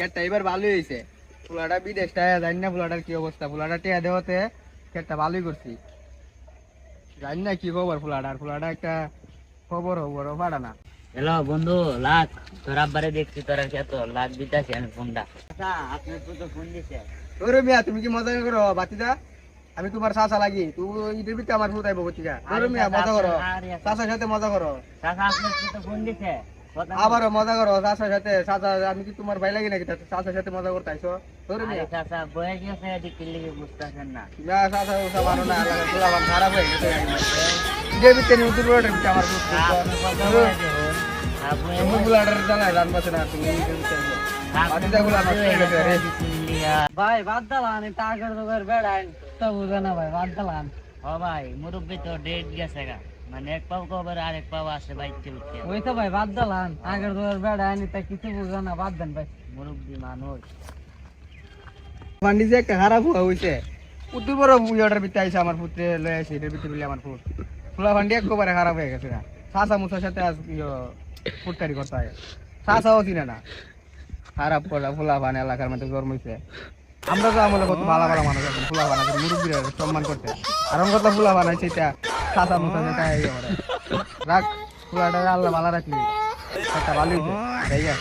খেটটা এবার ভালোই হয়েছে। ফুলাটা বিদেশটা জানি না ফুলাটার কি অবস্থা, ফুলাটা টেয়া দেওয়াতে খেটটা ভালোই করছি। জানি না কি খবর ফুলাটার, ফুলাটা একটা খবর খবর পাড়া না। হ্যালো বন্ধু, লাখ তোর আব্বারে দেখছি, তোর এত লাখ দিতেছি আমি ফোনটা। আচ্ছা আপনি তো ফোন দিছে। ওরে মিয়া তুমি কি মজা করো বাতিদা? আমি তোমার চাচা লাগি, তুই ইটের ভিতরে আমার ফুটাইব বতিকা। ওরে মিয়া মজা করো, চাচার সাথে মজা করো। চাচা আপনি তো ফোন দিছে, আবারও মজা করো চাচার সাথে। চাচা আমি কি তোমার ভাই লাগি নাকি চাচার সাথে মজা করতে আইছো? ওরে মিয়া চাচা বয়স গেছে এদিক লিগে বুঝতেছেন না। না চাচা ওসা মারো না, আমার খারাপ হয়ে গেছে। ইটের ভিতরে নিয়ে উত্তর রোডের ভিতরে আমার ফুলাটার জানাই জানবাছে না তুমি ইটের ভিতরে বাতিদা গুলা নষ্ট হয়ে গেছে রে। ভাই বাদ দালান এটা আগের দোকার বেড়াইন তা বুঝে না ভাই, বাদ দালান। ও ভাই মুরব্বী তো ডেট গেছে গা, মানে এক পাও কবার আর এক পাও আসে বাইতে উঠতে। ওই তো ভাই বাদ দালান, আগের দোকার বেড়াইন এটা কিছু বুঝে না, বাদ দেন ভাই। মুরব্বী মানুষ পান্ডি যে একটা খারাপ হওয়া হয়েছে, উত্তর বড় ইয়েটার ভিতরে আইসে আমার পুত্রে লয়ে আসে এটার ভিতরে বলে আমার ফুট ফুলা পান্ডি একবারে খারাপ হয়ে গেছে। চাচা মুসার সাথে আজ ফুটকারি করতে হয়, চাচাও চিনে না। খারাপ করা ফুলা পান এলাকার মধ্যে জন্মইছে। আমরা তো আমলে কত ভালো ভালো মানুষ আছেন, ফুলা বানাতে মুরব্বীরা সম্মান করতে, আর আমার কথা ফুলা বানাইছে এটা চাচা মুসার সাথে রাখ ফুলাটা আল্লাহ ভালো রাখলি, একটা ভালো হয়েছে।